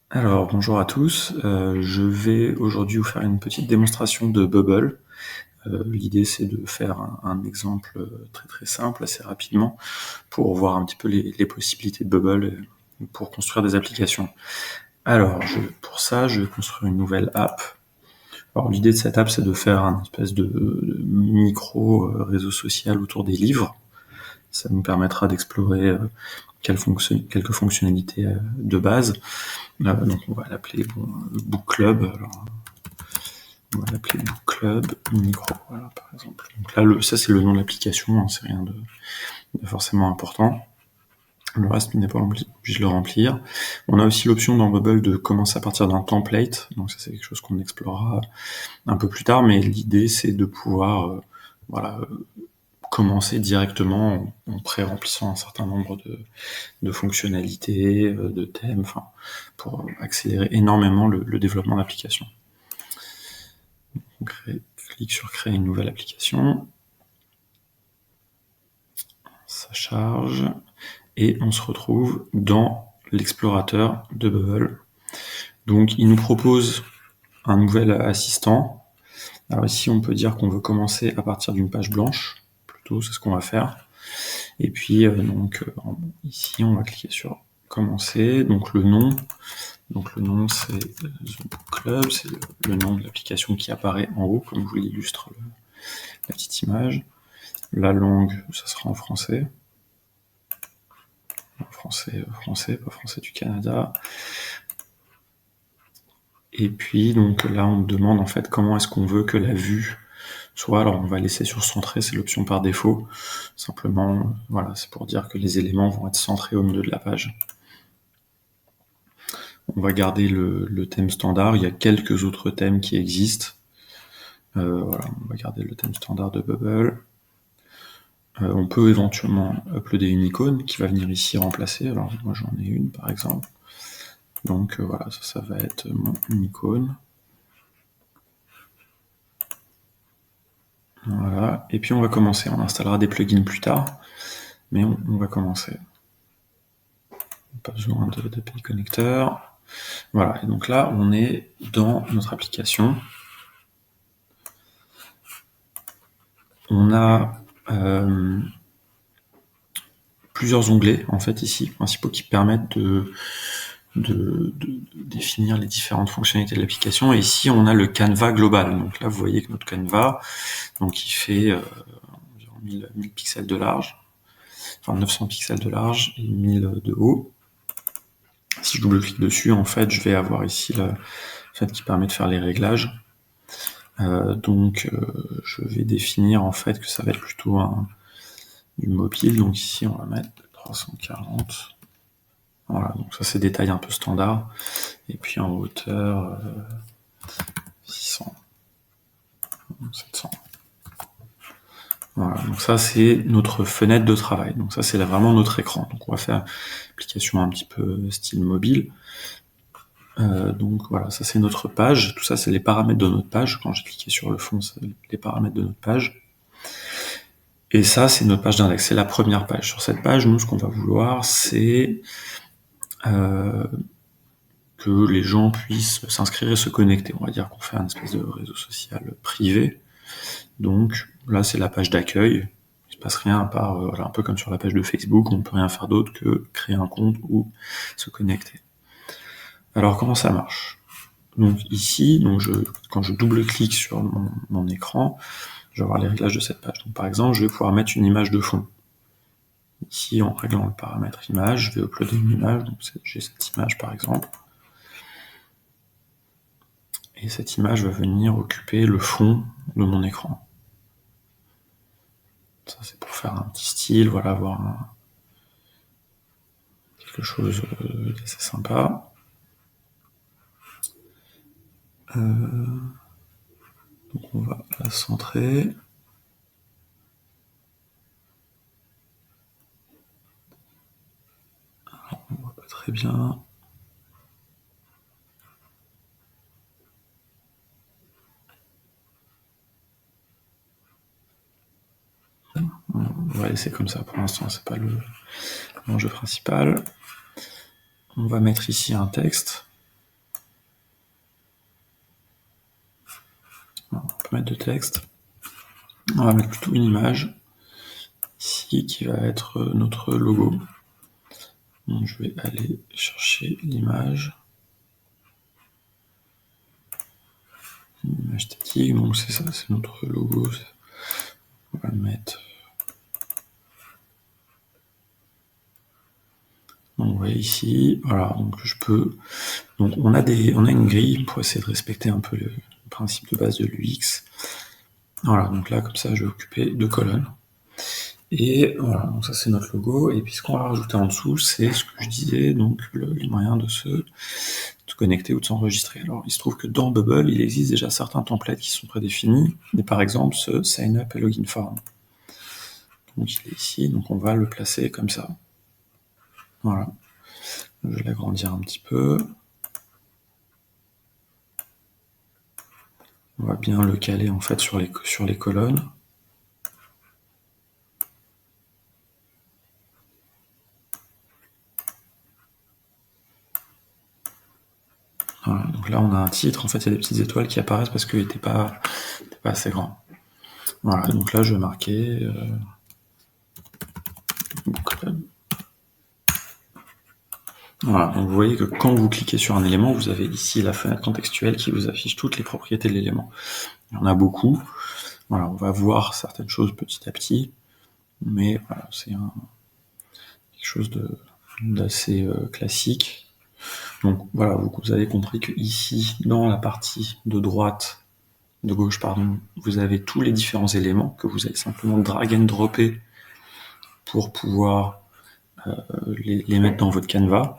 Alors, bonjour à tous. Je vais aujourd'hui vous faire une petite démonstration de Bubble. L'idée, c'est de faire un exemple très très simple, assez rapidement, pour voir un petit peu les possibilités de Bubble pour construire des applications. Alors, pour ça, je vais construire une nouvelle app. Alors, l'idée de cette app, c'est de faire un espèce de micro réseau social autour des livres. Ça nous permettra d'explorer quelques fonctionnalités de base. Donc on va l'appeler Book Club. Alors, on va l'appeler Book Club Micro, voilà, par exemple. Donc là, ça c'est le nom de l'application, hein, c'est rien de forcément important. Le reste n'est pas obligé de le remplir. On a aussi l'option dans Bubble de commencer à partir d'un template. Donc ça c'est quelque chose qu'on explorera un peu plus tard, mais l'idée c'est de pouvoir commencer directement en pré-remplissant un certain nombre de fonctionnalités, de thèmes, pour accélérer énormément le développement d'applications. On clique sur créer une nouvelle application, ça charge, et on se retrouve dans l'explorateur de Bubble. Donc il nous propose un nouvel assistant. Alors ici on peut dire qu'on veut commencer à partir d'une page blanche, plutôt c'est ce qu'on va faire. Et puis ici on va cliquer sur commencer, donc le nom c'est The Book Club, c'est le nom de l'application qui apparaît en haut, comme vous l'illustre la petite image. La langue, ça sera en français. Français, pas français du Canada. Et puis, donc là, on demande en fait comment est-ce qu'on veut que la vue soit. Alors, on va laisser sur centré, c'est l'option par défaut. Simplement, voilà, c'est pour dire que les éléments vont être centrés au milieu de la page. On va garder le thème standard. Il y a quelques autres thèmes qui existent. Voilà, on va garder le thème standard de Bubble. On peut éventuellement uploader une icône qui va venir ici remplacer. Alors moi j'en ai une par exemple. Donc voilà, ça va être mon icône. Voilà, et puis on va commencer. On installera des plugins plus tard, mais on va commencer. Pas besoin d'API connecteur. Voilà, et donc là on est dans notre application. On a plusieurs onglets en fait ici, principaux, qui permettent de définir les différentes fonctionnalités de l'application. Et ici, on a le canevas global. Donc là, vous voyez que notre canevas, donc il fait environ 1000 pixels de large, enfin 900 pixels de large et 1000 de haut. Si je double-clique dessus, en fait, je vais avoir ici la fait qui permet de faire les réglages. Je vais définir en fait que ça va être plutôt du mobile. Donc ici, on va mettre 340. Voilà, donc ça c'est des tailles un peu standard. Et puis en hauteur, 600, 700. Voilà, donc ça c'est notre fenêtre de travail. Donc ça c'est vraiment notre écran. Donc on va faire application un petit peu style mobile. Donc voilà, ça c'est notre page. Tout ça c'est les paramètres de notre page. Quand j'ai cliqué sur le fond, c'est les paramètres de notre page. Et ça c'est notre page d'index, c'est la première page. Sur cette page, nous ce qu'on va vouloir, c'est que les gens puissent s'inscrire et se connecter. On va dire qu'on fait un espèce de réseau social privé. Donc là, c'est la page d'accueil. Il se passe rien à part, voilà, un peu comme sur la page de Facebook, on ne peut rien faire d'autre que créer un compte ou se connecter. Alors comment ça marche? Donc ici, quand je double-clique sur mon écran, je vais avoir les réglages de cette page. Donc par exemple, je vais pouvoir mettre une image de fond. Ici, en réglant le paramètre image, je vais uploader une image. Donc j'ai cette image par exemple. Et cette image va venir occuper le fond de mon écran. Ça c'est pour faire un petit style, voilà, avoir quelque chose d'assez sympa. Donc on va la centrer. Alors, on voit pas très bien. On va laisser comme ça pour l'instant, c'est pas l'enjeu principal. On va mettre ici un texte. mettre de texte. On va mettre plutôt une image ici qui va être notre logo. Donc je vais aller chercher l'image. Une image statique, donc c'est ça, c'est notre logo. On va le mettre. Donc vous voyez ici, voilà, donc je peux. Donc on a une grille pour essayer de respecter un peu le principe de base de l'UX. Voilà, donc là comme ça je vais occuper 2 colonnes. Et voilà, donc ça c'est notre logo. Et puis ce qu'on va rajouter en dessous, c'est ce que je disais, donc les moyens de se connecter ou de s'enregistrer. Alors il se trouve que dans Bubble, il existe déjà certains templates qui sont prédéfinis, et par exemple ce Sign Up et Login Form. Donc il est ici, donc on va le placer comme ça. Voilà. Je vais l'agrandir un petit peu. On va bien le caler en fait sur les colonnes. Voilà, donc là on a un titre, en fait il y a des petites étoiles qui apparaissent parce qu'il n'était pas assez grand. Voilà, donc là je vais marquer voilà, donc vous voyez que quand vous cliquez sur un élément, vous avez ici la fenêtre contextuelle qui vous affiche toutes les propriétés de l'élément. Il y en a beaucoup. Voilà, on va voir certaines choses petit à petit, mais voilà, c'est quelque chose d'assez classique. Donc voilà, vous avez compris que ici, dans la partie de gauche, vous avez tous les différents éléments que vous allez simplement drag and dropper pour pouvoir les mettre dans votre canevas.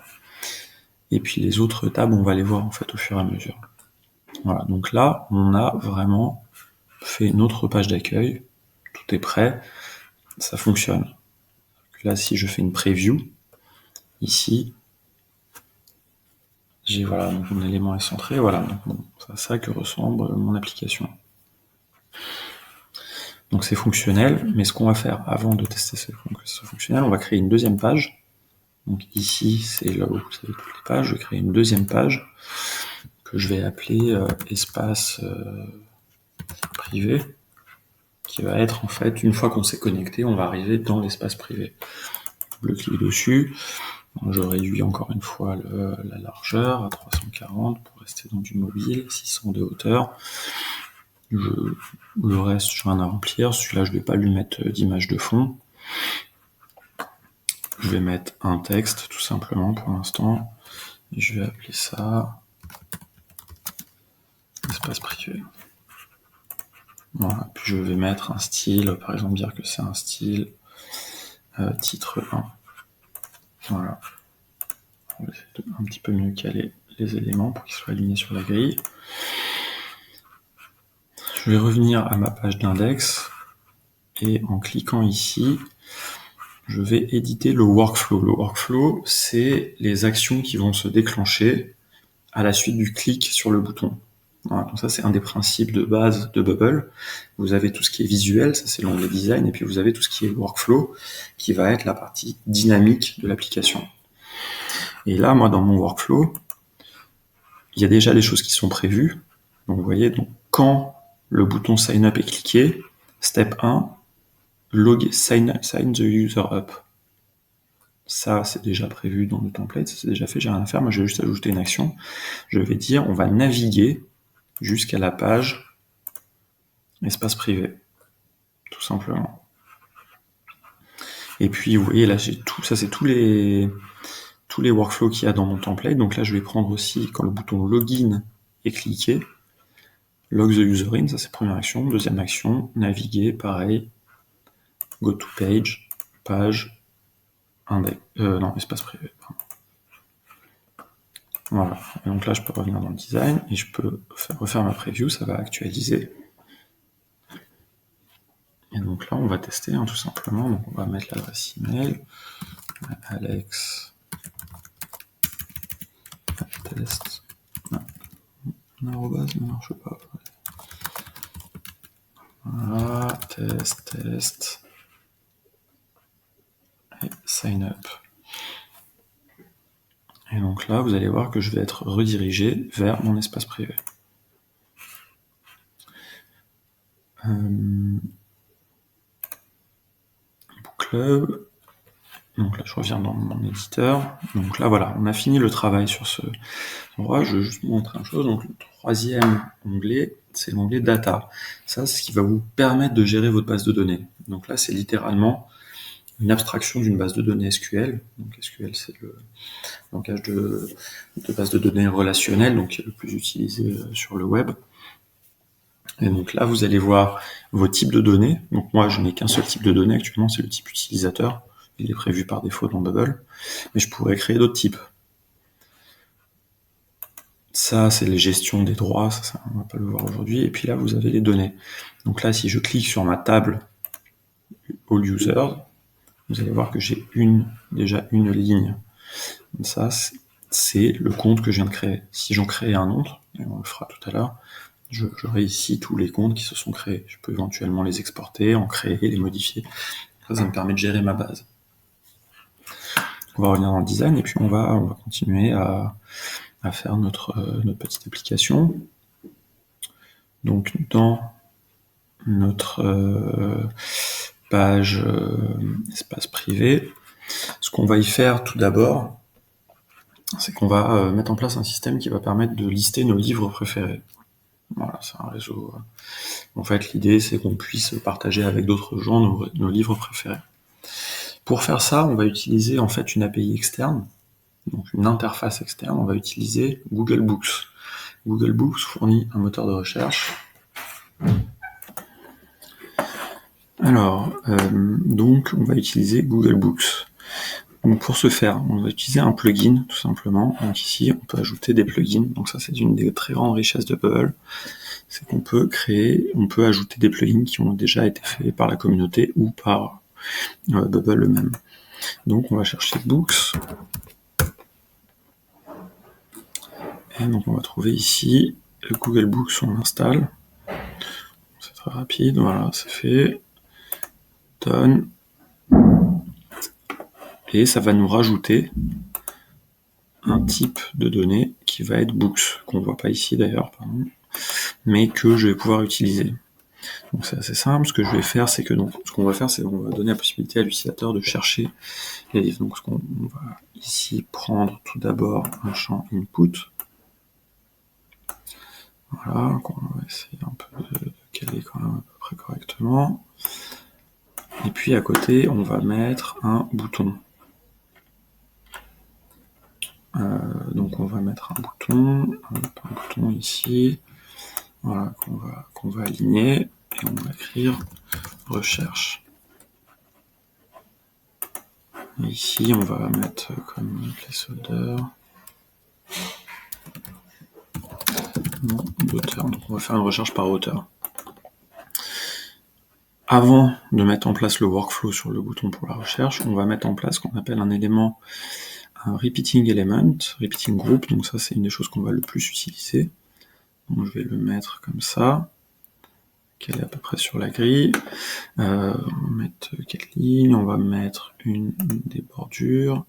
Et puis les autres tables, on va les voir en fait au fur et à mesure. Voilà, donc là, on a vraiment fait notre page d'accueil. Tout est prêt, ça fonctionne. Là, si je fais une preview, ici, j'ai voilà, donc mon élément est centré, voilà, donc bon, c'est à ça que ressemble mon application. Donc c'est fonctionnel, mais ce qu'on va faire avant de tester ce fonctionnel, on va créer une deuxième page. Donc ici, c'est là où vous avez toutes les pages. Je vais créer une deuxième page que je vais appeler espace privé, qui va être en fait, une fois qu'on s'est connecté, on va arriver dans l'espace privé. Double-clic dessus. Je réduis encore une fois la largeur à 340 pour rester dans du mobile, 600 de hauteur. Le reste, je viens à remplir. Celui-là, je ne vais pas lui mettre d'image de fond. Je vais mettre un texte, tout simplement, pour l'instant. Et je vais appeler ça espace privé. Voilà. Puis je vais mettre un style, par exemple, dire que c'est un style titre 1. Voilà. On va essayer de un petit peu mieux caler les éléments pour qu'ils soient alignés sur la grille. Je vais revenir à ma page d'index et en cliquant ici, je vais éditer le workflow. Le workflow, c'est les actions qui vont se déclencher à la suite du clic sur le bouton. Voilà, donc ça, c'est un des principes de base de Bubble. Vous avez tout ce qui est visuel, ça c'est l'onglet design, et puis vous avez tout ce qui est workflow, qui va être la partie dynamique de l'application. Et là, moi, dans mon workflow, il y a déjà des choses qui sont prévues. Donc vous voyez, donc, quand le bouton Sign Up est cliqué, step 1, sign the user up. Ça, c'est déjà prévu dans le template, ça c'est déjà fait, j'ai rien à faire. Moi, je vais juste ajouter une action. Je vais dire, on va naviguer jusqu'à la page espace privé, tout simplement. Et puis, vous voyez, là, j'ai tout, ça c'est tous les workflows qu'il y a dans mon template. Donc là, je vais prendre aussi, quand le bouton login est cliqué, log the user in, ça c'est première action. Deuxième action, naviguer, pareil, go to page, page, index, non, espace privé. Voilà, et donc là je peux revenir dans le design et je peux refaire ma preview, ça va actualiser. Et donc là on va tester tout simplement, donc on va mettre l'adresse email, Alex, test, arrobase, ne marche pas. Voilà, test, et sign up. Et donc là, vous allez voir que je vais être redirigé vers mon espace privé. Club. Donc là, je reviens dans mon éditeur. Donc là, voilà, on a fini le travail sur ce endroit. Je vais juste vous montrer une chose. Donc le troisième onglet, c'est l'onglet Data. Ça, c'est ce qui va vous permettre de gérer votre base de données. Donc là, c'est littéralement une abstraction d'une base de données SQL. Donc SQL, c'est le langage de base de données relationnelle, donc qui est le plus utilisé sur le web. Et donc là, vous allez voir vos types de données. Donc moi, je n'ai qu'un seul type de données actuellement, c'est le type utilisateur. Il est prévu par défaut dans Bubble, mais je pourrais créer d'autres types. Ça, c'est les gestions des droits, ça, on va pas le voir aujourd'hui. Et puis là, vous avez les données. Donc là, si je clique sur ma table All Users, vous allez voir que j'ai déjà une ligne. Ça, c'est le compte que je viens de créer. Si j'en crée un autre, et on le fera tout à l'heure, j'aurai ici tous les comptes qui se sont créés. Je peux éventuellement les exporter, en créer, les modifier. Ça me permet de gérer ma base. On va revenir dans le design et puis on va continuer à faire notre petite application. Donc dans notre page espace privé, ce qu'on va y faire tout d'abord, c'est qu'on va mettre en place un système qui va permettre de lister nos livres préférés. Voilà, c'est un réseau. En fait, l'idée, c'est qu'on puisse partager avec d'autres gens nos livres préférés. Pour faire ça, on va utiliser en fait une API externe, donc une interface externe. On va utiliser Google Books. Google Books fournit un moteur de recherche. Alors, donc, on va utiliser Google Books. Donc, pour ce faire, on va utiliser un plugin, tout simplement. Donc ici, on peut ajouter des plugins. Donc ça, c'est une des très grandes richesses de Bubble. C'est qu'on peut ajouter des plugins qui ont déjà été faits par la communauté ou par Bubble eux-mêmes. Donc on va chercher Books. Et donc on va trouver ici le Google Books, on l'installe. C'est très rapide, voilà, c'est fait. Done. Et ça va nous rajouter un type de données qui va être Books, qu'on ne voit pas ici d'ailleurs, pardon, mais que je vais pouvoir utiliser. Donc c'est assez simple, ce que je vais faire, c'est que ce qu'on va faire, c'est qu'on va donner la possibilité à l'utilisateur de chercher les livres. Donc on va ici prendre tout d'abord un champ input. Voilà, qu'on va essayer un peu de caler quand même à peu près correctement. Et puis à côté, on va mettre un bouton. Donc on va mettre un bouton ici, voilà, qu'on va aligner, et on va écrire recherche. Et ici, on va mettre comme placeholder nom d'auteur. Donc on va faire une recherche par auteur. Avant de mettre en place le workflow sur le bouton pour la recherche, on va mettre en place ce qu'on appelle un élément, un repeating element, repeating group. Donc ça, c'est une des choses qu'on va le plus utiliser. Donc je vais le mettre comme ça, qu'elle est à peu près sur la grille. On va mettre 4 lignes, on va mettre une des bordures.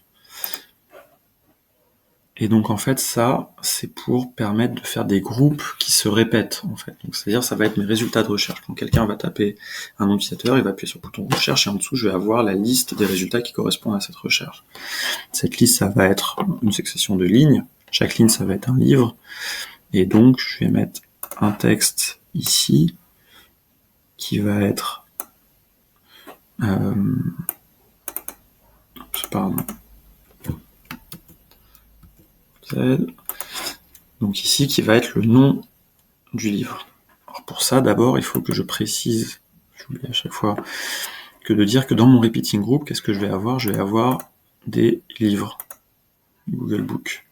Et donc en fait ça, c'est pour permettre de faire des groupes qui se répètent en fait. Donc c'est-à-dire ça va être mes résultats de recherche. Quand quelqu'un va taper un nom d'utilisateur, il va appuyer sur le bouton recherche et en dessous je vais avoir la liste des résultats qui correspondent à cette recherche. Cette liste, ça va être une succession de lignes. Chaque ligne, ça va être un livre. Et donc je vais mettre un texte ici qui va être donc ici qui va être le nom du livre. Alors pour ça, d'abord, il faut que je précise, j'oublie à chaque fois, que de dire que dans mon repeating group, qu'est-ce que je vais avoir? Je vais avoir des livres. Google Book.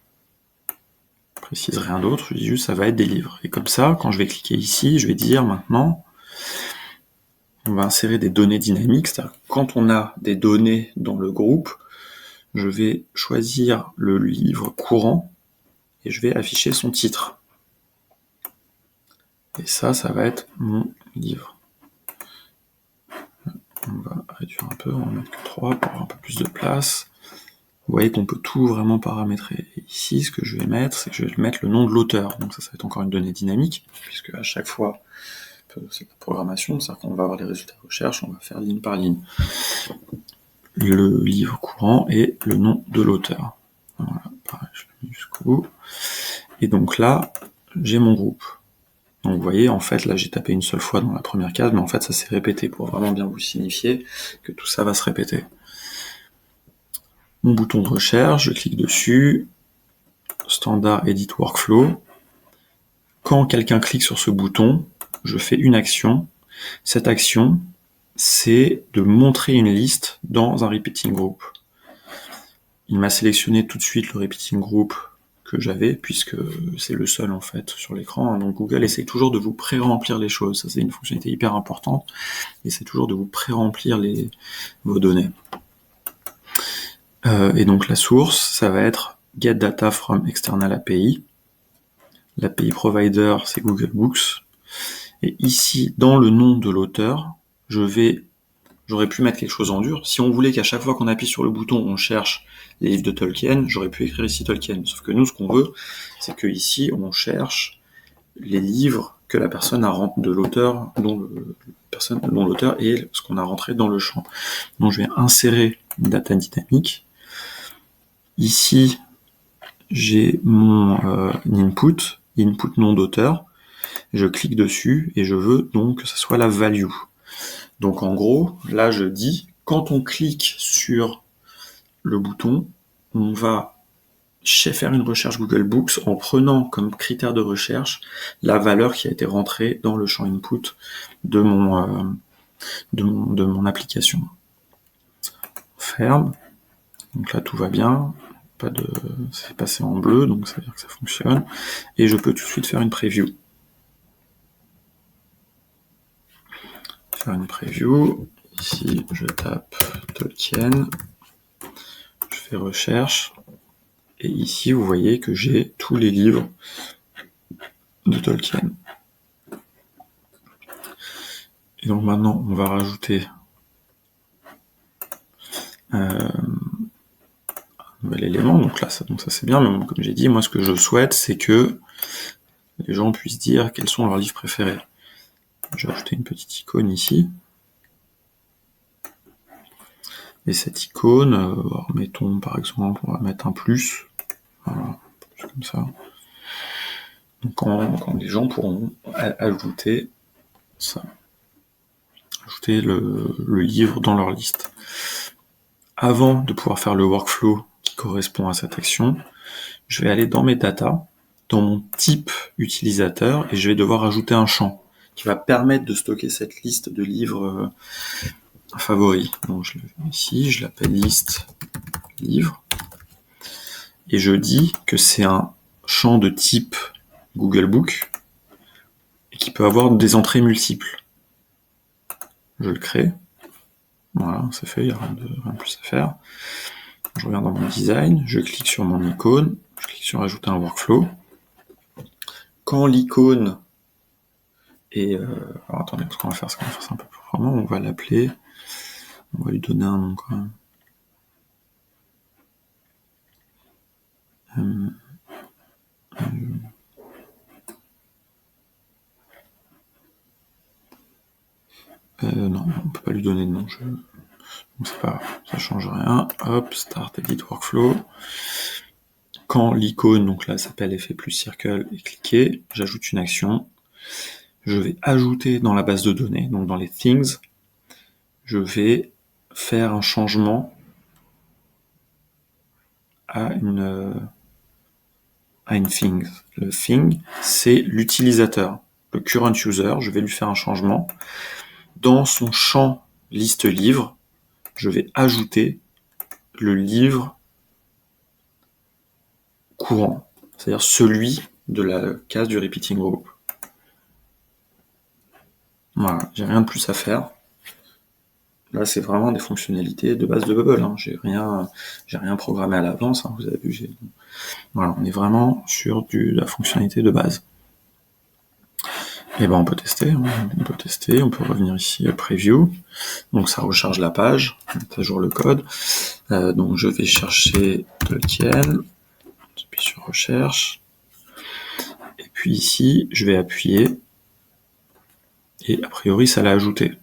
Je précise rien d'autre, je dis juste ça va être des livres. Et comme ça, quand je vais cliquer ici, je vais dire maintenant, on va insérer des données dynamiques, c'est-à-dire que quand on a des données dans le groupe, je vais choisir le livre courant et je vais afficher son titre. Et ça va être mon livre. On va réduire un peu, on va mettre que 3 pour avoir un peu plus de place. Vous voyez qu'on peut tout vraiment paramétrer. Et ici, ce que je vais mettre, c'est que je vais mettre le nom de l'auteur. Donc ça va être encore une donnée dynamique, puisque à chaque fois, c'est de la programmation, c'est-à-dire qu'on va avoir les résultats de recherche, on va faire ligne par ligne. Le livre courant et le nom de l'auteur. Voilà, pareil, je vais jusqu'au bout. Et donc là, j'ai mon groupe. Donc vous voyez, en fait, là j'ai tapé une seule fois dans la première case, mais en fait ça s'est répété pour vraiment bien vous signifier que tout ça va se répéter. Mon bouton de recherche, je clique dessus, standard edit workflow. Quand quelqu'un clique sur ce bouton, je fais une action. Cette action, c'est de montrer une liste dans un repeating group. Il m'a sélectionné tout de suite le repeating group que j'avais, puisque c'est le seul en fait sur l'écran. Donc Google essaie toujours de vous pré-remplir les choses. Ça c'est une fonctionnalité hyper importante. Il essaie toujours de vous pré-remplir vos données. Et donc la source, ça va être get data from external API. L'API provider, c'est Google Books. Et ici, dans le nom de l'auteur, j'aurais pu mettre quelque chose en dur. Si on voulait qu'à chaque fois qu'on appuie sur le bouton, on cherche les livres de Tolkien, j'aurais pu écrire ici Tolkien. Sauf que nous, ce qu'on veut, c'est que ici, on cherche les livres que la personne a rentré de l'auteur, dont l'auteur est ce qu'on a rentré dans le champ. Donc, je vais insérer une data dynamique. Ici, j'ai mon input nom d'auteur. Je clique dessus et je veux donc que ce soit la value. Donc en gros, là je dis, quand on clique sur le bouton, on va faire une recherche Google Books en prenant comme critère de recherche la valeur qui a été rentrée dans le champ input de mon application. Ferme. Donc là tout va bien. C'est passé en bleu, donc ça veut dire que ça fonctionne. Et je peux tout de suite faire une preview. Ici, je tape Tolkien, je fais recherche, et ici, vous voyez que j'ai tous les livres de Tolkien. Et donc maintenant, on va rajouter un nouvel élément. Donc là, ça c'est bien, mais comme j'ai dit, moi ce que je souhaite, c'est que les gens puissent dire quels sont leurs livres préférés. Je vais ajouter une petite icône ici. Et cette icône, mettons par exemple, on va mettre un plus. Voilà, comme ça. Donc quand les gens pourront ajouter ça, ajouter le livre dans leur liste. Avant de pouvoir faire le workflow qui correspond à cette action, je vais aller dans mes data, dans mon type utilisateur, et je vais devoir ajouter un champ qui va permettre de stocker cette liste de livres favoris. Donc je le mets ici, je l'appelle liste livre, et je dis que c'est un champ de type Google Book et qui peut avoir des entrées multiples. Je le crée. Voilà, c'est fait, il n'y a rien de plus à faire. Je reviens dans mon design, je clique sur mon icône, je clique sur ajouter un workflow. Quand l'icône est... alors attendez, parce qu'on va faire ça un peu plus vraiment, on va l'appeler, on va lui donner un nom quand même. Non, on peut pas lui donner de nom. Donc c'est pas, ça change rien. Hop, start edit workflow. Quand l'icône, donc là, s'appelle effet plus circle, est cliqué, j'ajoute une action. Je vais ajouter dans la base de données, donc dans les things, je vais faire un changement à une thing. Le thing, c'est l'utilisateur, le current user. Je vais lui faire un changement. Dans son champ liste livre, je vais ajouter le livre courant, c'est-à-dire celui de la case du repeating group. Voilà, j'ai rien de plus à faire. Là, c'est vraiment des fonctionnalités de base de Bubble. Hein. J'ai rien programmé à l'avance. Hein. Vous avez vu, voilà, on est vraiment sur la fonctionnalité de base. Et ben, on peut tester. On peut revenir ici à Preview. Donc, ça recharge la page, mettre à jour le code. Donc, je vais chercher Tolkien. J'appuie sur Recherche. Et puis ici, je vais appuyer et a priori ça l'a ajouté.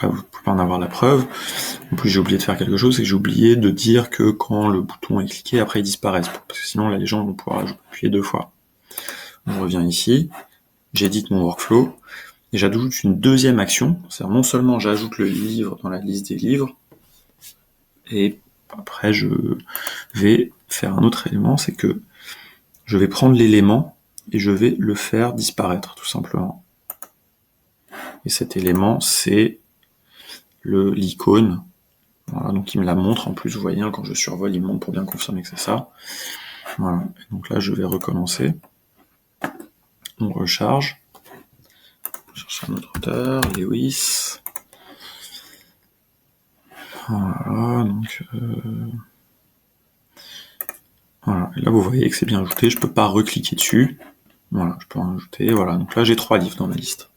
Vous pouvez pas en avoir la preuve. En plus j'ai oublié de faire quelque chose, c'est que j'ai oublié de dire que quand le bouton est cliqué, après il disparaît, parce que sinon là les gens vont pouvoir appuyer 2 fois. On revient ici, j'édite mon workflow, et j'ajoute une deuxième action, c'est-à-dire non seulement j'ajoute le livre dans la liste des livres, et après je vais faire un autre élément, c'est que je vais prendre l'élément et je vais le faire disparaître tout simplement. Et cet élément c'est l'icône. Voilà, donc il me la montre en plus, vous voyez, quand je survole, il me montre pour bien confirmer que c'est ça. Voilà, et donc là je vais recommencer. On recharge. On cherche un autre auteur, Lewis. Voilà, donc voilà. Et là vous voyez que c'est bien ajouté, je peux pas recliquer dessus. Voilà, je peux en ajouter, voilà. Donc là j'ai 3 livres dans ma liste.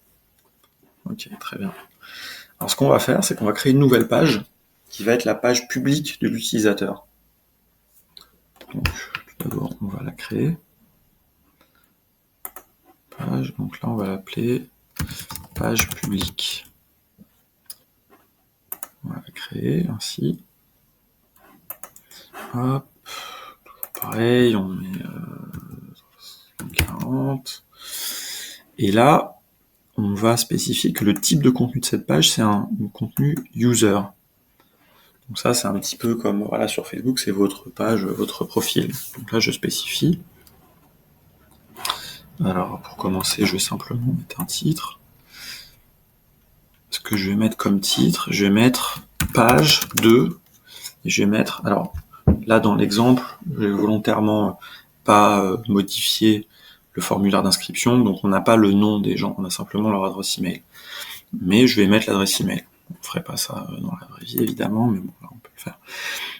Ok, très bien. Alors ce qu'on va faire, c'est qu'on va créer une nouvelle page qui va être la page publique de l'utilisateur. Donc tout d'abord on va la créer. Page, donc là on va l'appeler page publique. On va la créer ainsi. Hop, pareil, on met 40. Et là, on va spécifier que le type de contenu de cette page, c'est un contenu user. Donc ça, c'est un petit peu comme voilà, sur Facebook, c'est votre page, votre profil. Donc là, je spécifie. Alors, pour commencer, je vais simplement mettre un titre. Ce que je vais mettre comme titre, je vais mettre page 2. Et je vais mettre, alors là, dans l'exemple, je vais volontairement pas modifier le formulaire d'inscription, donc on n'a pas le nom des gens, on a simplement leur adresse email. Mais je vais mettre l'adresse email. On ne ferait pas ça dans la vraie vie, évidemment, mais bon, là, on peut le faire.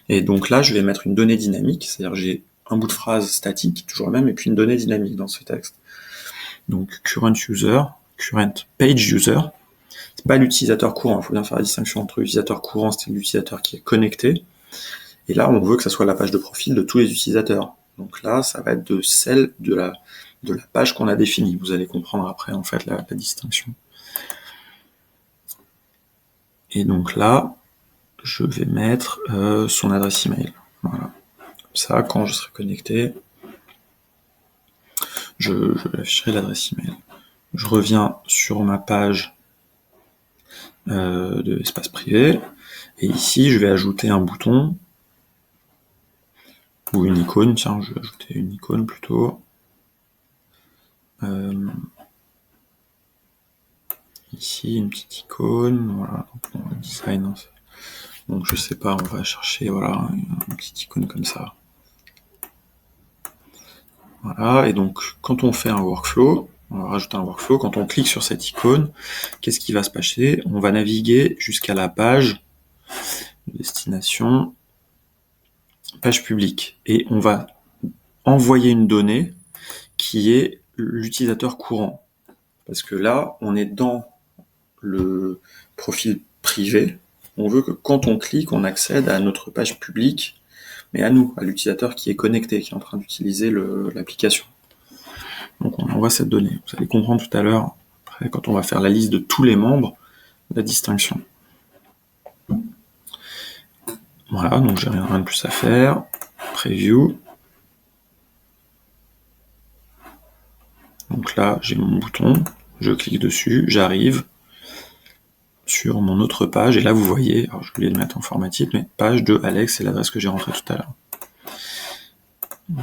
Et donc là, je vais mettre une donnée dynamique, c'est-à-dire j'ai un bout de phrase statique, toujours le même, et puis une donnée dynamique dans ce texte. Donc current user, current page user, c'est pas l'utilisateur courant, il faut bien faire la distinction entre l'utilisateur courant, c'est l'utilisateur qui est connecté, et là, on veut que ça soit la page de profil de tous les utilisateurs. Donc là, ça va être de celle de la page qu'on a définie. Vous allez comprendre après, en fait, la distinction. Et donc là, je vais mettre son adresse email. Voilà. Comme ça, quand je serai connecté, je afficherai l'adresse email. Je reviens sur ma page de l'espace privé, et ici, je vais ajouter un bouton, ou une icône, tiens, je vais ajouter une icône plutôt. Ici, une petite icône, voilà, donc on design. Donc je sais pas, on va chercher voilà, une petite icône comme ça. Voilà, et donc quand on fait un workflow, on va rajouter un workflow, quand on clique sur cette icône, qu'est-ce qui va se passer? On va naviguer jusqu'à la page de destination, page publique, et on va envoyer une donnée qui est l'utilisateur courant. Parce que là, on est dans le profil privé, on veut que quand on clique, on accède à notre page publique, mais à nous, à l'utilisateur qui est connecté, qui est en train d'utiliser l'application. Donc on envoie cette donnée. Vous allez comprendre tout à l'heure, après, quand on va faire la liste de tous les membres, la distinction. Voilà, donc j'ai rien de plus à faire. Preview. Donc là, j'ai mon bouton, je clique dessus, j'arrive sur mon autre page, et là vous voyez, alors je voulais le mettre en format titre, mais page de Alex, c'est l'adresse que j'ai rentrée tout à l'heure.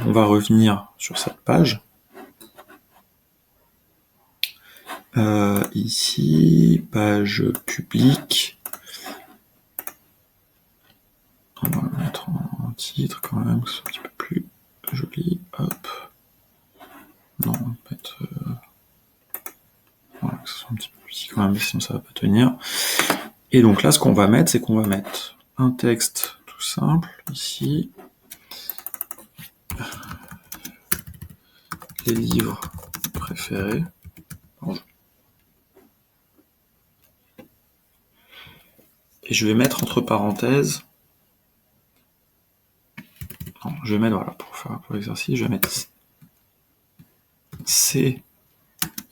On va revenir sur cette page. Ici, page publique. On va le mettre en titre quand même, que ce soit un petit peu plus joli. Hop. Non, on va mettre. Voilà, que ce soit un petit peu plus petit quand même, sinon ça va pas tenir. Et donc là, ce qu'on va mettre, c'est qu'on va mettre un texte tout simple, ici. Les livres préférés. Et je vais mettre entre parenthèses. Non, je vais mettre, voilà, pour l'exercice, je vais mettre C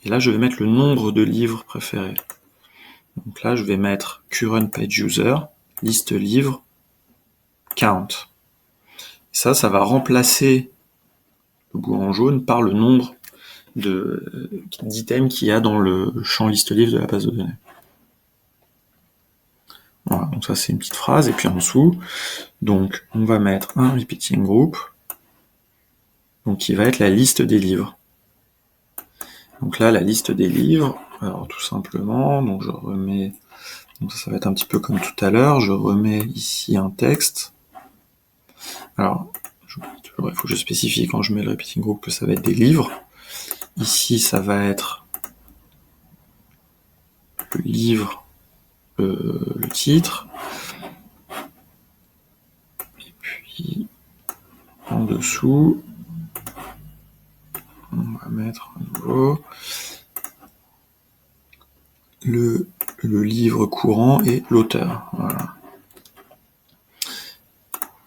Et là, je vais mettre le nombre de livres préférés. Donc là, je vais mettre current page user, liste livres, count. Et ça va remplacer le bout jaune par le nombre d'items qu'il y a dans le champ liste livre de la base de données. Voilà, donc ça c'est une petite phrase, et puis en dessous, donc on va mettre un repeating group, donc qui va être la liste des livres. Donc là, la liste des livres, alors tout simplement, donc je remets, donc ça va être un petit peu comme tout à l'heure, je remets ici un texte. Alors, il faut que je spécifie quand je mets le repeating group que ça va être des livres. Ici, ça va être le livre, le titre. Et puis, en dessous, on va mettre à nouveau le livre courant et l'auteur. Voilà.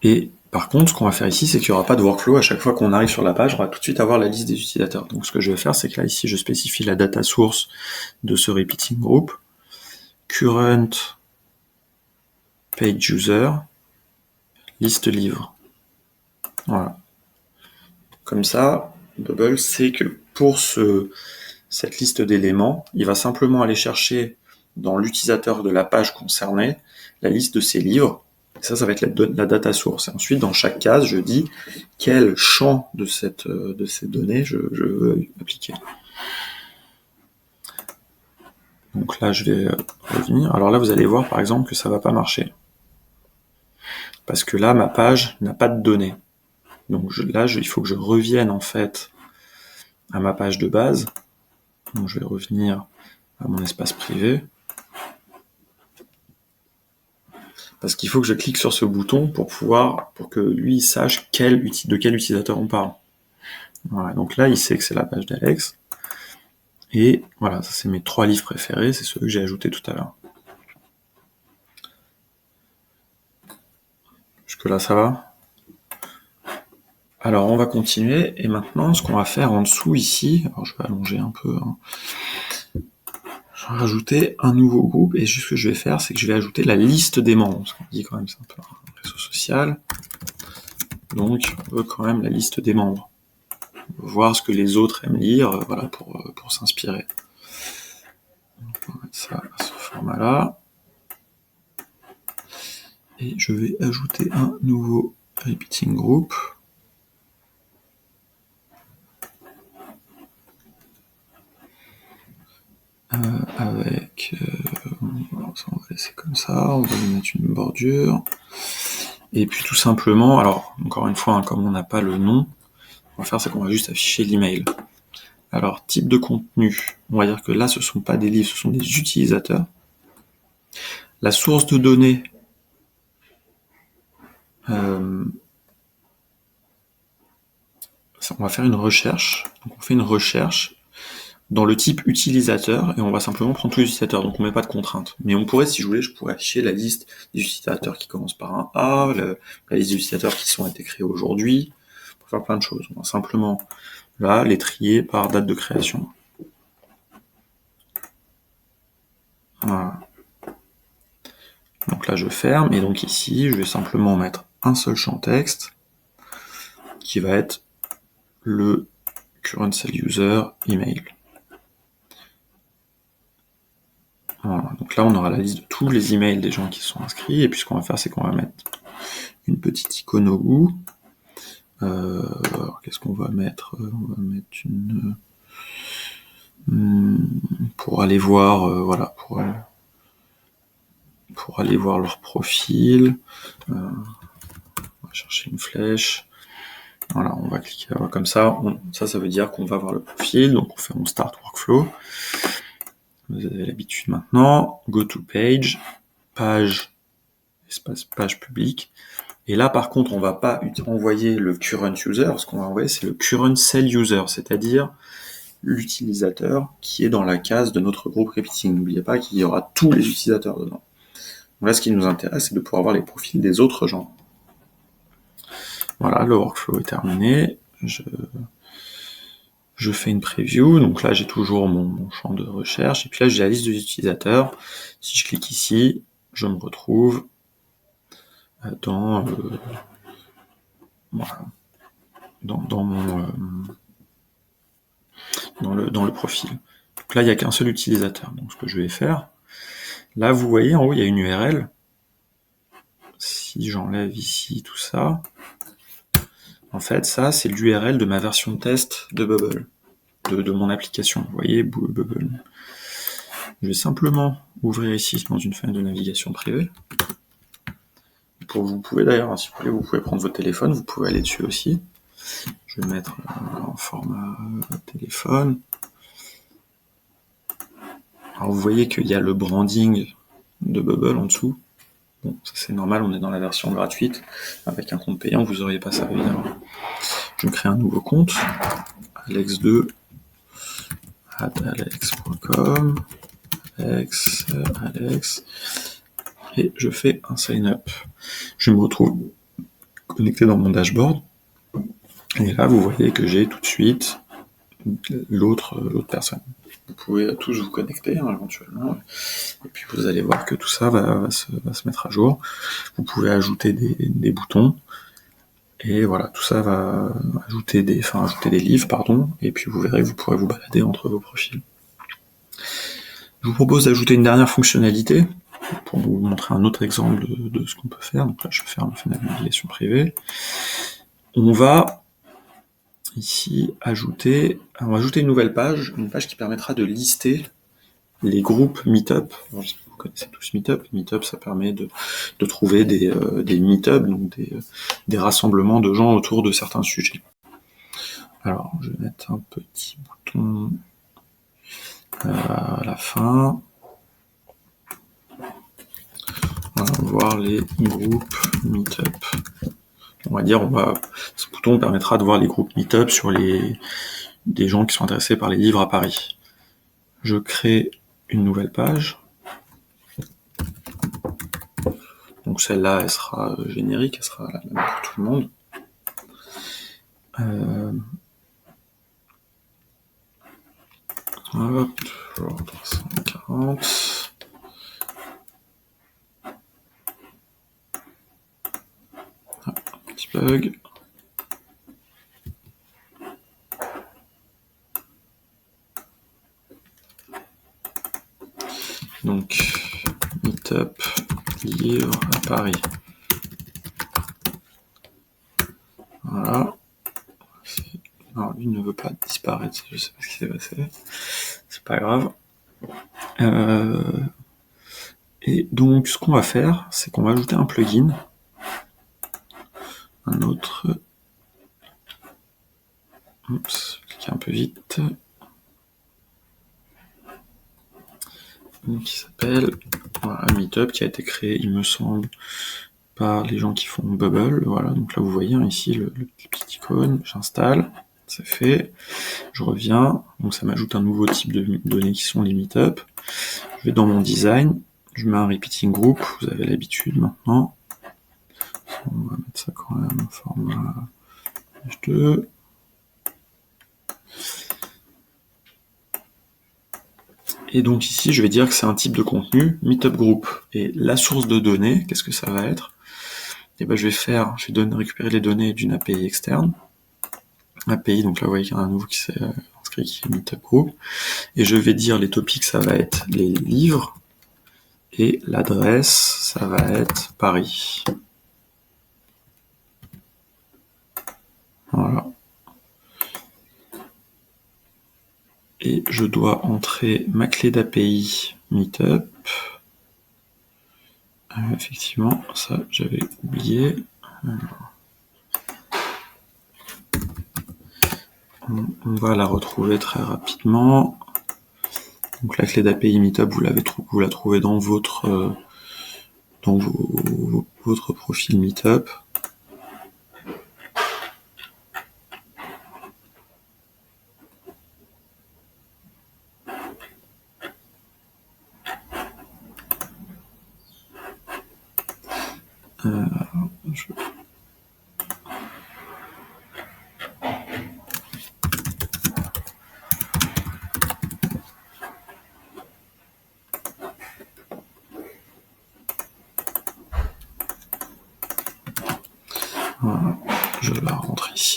Et par contre, ce qu'on va faire ici, c'est qu'il n'y aura pas de workflow. À chaque fois qu'on arrive sur la page, on va tout de suite avoir la liste des utilisateurs. Donc ce que je vais faire, c'est que là, ici, je spécifie la data source de ce repeating group. Current page user, liste livre. Voilà. Comme ça, Bubble sait que pour cette liste d'éléments, il va simplement aller chercher dans l'utilisateur de la page concernée la liste de ses livres. Et ça va être la data source. Et ensuite, dans chaque case, je dis quel champ de ces données je veux appliquer. Donc là, je vais revenir. Alors là, vous allez voir, par exemple, que ça ne va pas marcher. Parce que là, ma page n'a pas de données. Donc il faut que je revienne, en fait, à ma page de base. Donc je vais revenir à mon espace privé. Parce qu'il faut que je clique sur ce bouton pour que lui sache de quel utilisateur on parle. Voilà, donc là, il sait que c'est la page d'Alex. Et voilà, ça c'est mes 3 livres préférés, c'est ceux que j'ai ajoutés tout à l'heure. Jusque-là, ça va? Alors, on va continuer, et maintenant, ce qu'on va faire en dessous ici, alors je vais allonger un peu, hein. Je vais rajouter un nouveau groupe, et juste ce que je vais faire, c'est que je vais ajouter la liste des membres, parce qu'on dit quand même c'est un peu un réseau social, donc on veut quand même la liste des membres. Voir ce que les autres aiment lire, voilà, pour s'inspirer. On va mettre ça à ce format-là. Et je vais ajouter un nouveau repeating group. Avec... ça, on va laisser comme ça, on va lui mettre une bordure. Et puis tout simplement, alors encore une fois, hein, comme on n'a pas le nom, on va faire c'est qu'on va juste afficher l'email. Alors, type de contenu, on va dire que là, ce ne sont pas des livres, ce sont des utilisateurs. La source de données, on va faire une recherche. Donc, on fait une recherche dans le type utilisateur et on va simplement prendre tous les utilisateurs. Donc, on ne met pas de contrainte. Mais on pourrait, si je voulais, je pourrais afficher la liste des utilisateurs qui commencent par un A, la liste des utilisateurs qui ont été créés aujourd'hui. On peut faire plein de choses. On va simplement, là, les trier par date de création. Voilà. Donc là, je ferme, et donc ici, je vais simplement mettre un seul champ texte, qui va être le current cell user email. Voilà. Donc là, on aura la liste de tous les emails des gens qui sont inscrits, et puis ce qu'on va faire, c'est qu'on va mettre une petite icône au bout. Alors, qu'est-ce qu'on va mettre? On va mettre une... pour aller voir, voilà, pour aller voir leur profil. On va chercher une flèche. Voilà, on va cliquer comme ça. Ça veut dire qu'on va voir le profil. Donc on fait mon start workflow. Vous avez l'habitude maintenant. Go to page, page, espace page publique. Et là, par contre, on va pas envoyer le current user. Ce qu'on va envoyer, c'est le current cell user, c'est-à-dire l'utilisateur qui est dans la case de notre groupe repeating. N'oubliez pas qu'il y aura tous les utilisateurs dedans. Donc là, ce qui nous intéresse, c'est de pouvoir voir les profils des autres gens. Voilà, le workflow est terminé. Je fais une preview, donc là j'ai toujours mon champ de recherche, et puis là j'ai la liste des utilisateurs. Si je clique ici, je me retrouve dans, voilà, dans le profil. Donc là il n'y a qu'un seul utilisateur. Donc ce que je vais faire, là vous voyez en haut il y a une URL. Si j'enlève ici tout ça, en fait ça c'est l'URL de ma version de test de Bubble, de mon application. Vous voyez, Bubble. Je vais simplement ouvrir ici dans une fenêtre de navigation privée. Vous pouvez d'ailleurs, si vous voulez, vous pouvez prendre votre téléphone, vous pouvez aller dessus aussi. Je vais mettre en format téléphone. Alors vous voyez qu'il y a le branding de Bubble en dessous. Bon, ça c'est normal, on est dans la version gratuite. Avec un compte payant, vous n'auriez pas ça évidemment. Je crée un nouveau compte, alex2, @alex.com, Alex, et je fais un sign up. Je me retrouve connecté dans mon dashboard, et là vous voyez que j'ai tout de suite l'autre personne. Vous pouvez tous vous connecter éventuellement, et puis vous allez voir que tout ça va se mettre à jour. Vous pouvez ajouter des boutons, et voilà, tout ça va ajouter des livres, et puis vous verrez que vous pourrez vous balader entre vos profils. Je vous propose d'ajouter une dernière fonctionnalité, pour vous montrer un autre exemple de ce qu'on peut faire. Donc là, je vais faire une fenêtre de navigation privée. On va ici ajouter une nouvelle page, une page qui permettra de lister les groupes Meetup. Vous connaissez tous Meetup. Meetup, ça permet de trouver des Meetup, donc des rassemblements de gens autour de certains sujets. Alors, je vais mettre un petit bouton à la fin. On va voir les groupes Meetup. On va dire, ce bouton permettra de voir les groupes Meetup sur des gens qui sont intéressés par les livres à Paris. Je crée une nouvelle page. Donc celle-là, elle sera générique, elle sera la même pour tout le monde. Hop, 340. Ah, un petit bug. Donc, Meetup, livre à Paris. Voilà. Non, lui ne veut pas disparaître, je sais pas ce qui s'est passé. C'est pas grave. Et donc, ce qu'on va faire, c'est qu'on va ajouter un plugin. Un autre. Oups, je clique un peu vite. Qui s'appelle Meetup, qui a été créé, il me semble, par les gens qui font Bubble. Voilà, donc là vous voyez ici le petit icône, j'installe, c'est fait, je reviens, donc ça m'ajoute un nouveau type de données qui sont les Meetup. Je vais dans mon design, je mets un repeating group, vous avez l'habitude maintenant. On va mettre ça quand même en format H2. Et donc ici, je vais dire que c'est un type de contenu Meetup Group. Et la source de données, qu'est-ce que ça va être? Et ben je vais récupérer les données d'une API externe. API, donc là vous voyez qu'il y en a un nouveau qui s'est inscrit, qui est Meetup Group. Et je vais dire les topics, ça va être les livres. Et l'adresse, ça va être Paris. Voilà. Et je dois entrer ma clé d'API Meetup. Effectivement, ça j'avais oublié. On va la retrouver très rapidement. Donc la clé d'API Meetup, vous la trouvez dans votre profil Meetup.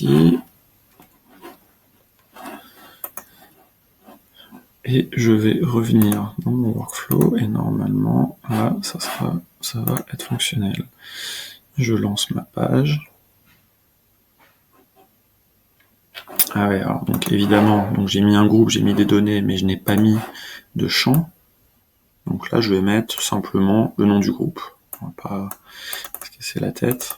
ici. Et je vais revenir dans mon workflow et normalement, là, ça va être fonctionnel. Je lance ma page. Ah ouais, alors donc évidemment, donc j'ai mis un groupe, j'ai mis des données, mais je n'ai pas mis de champ. Donc là, je vais mettre simplement le nom du groupe. On va pas se casser la tête.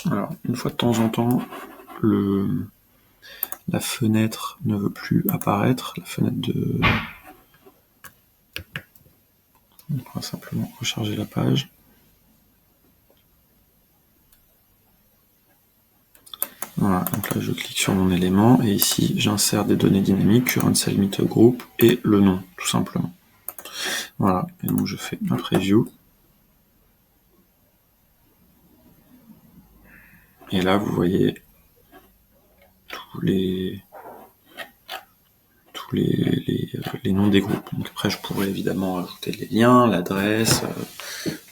Alors, une fois de temps en temps, la fenêtre ne veut plus apparaître, la fenêtre de... On va simplement recharger la page. Voilà, donc là je clique sur mon élément et ici j'insère des données dynamiques, current cell meetup group et le nom, tout simplement. Voilà, et donc je fais un preview. Et là vous voyez tous les noms des groupes. Donc après je pourrais évidemment ajouter les liens, l'adresse,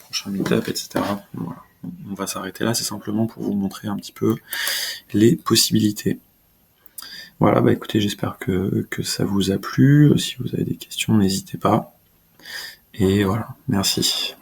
prochain meetup, etc. Voilà. On va s'arrêter là, c'est simplement pour vous montrer un petit peu les possibilités. Voilà, bah écoutez, j'espère que ça vous a plu. Si vous avez des questions, n'hésitez pas. Et voilà, merci.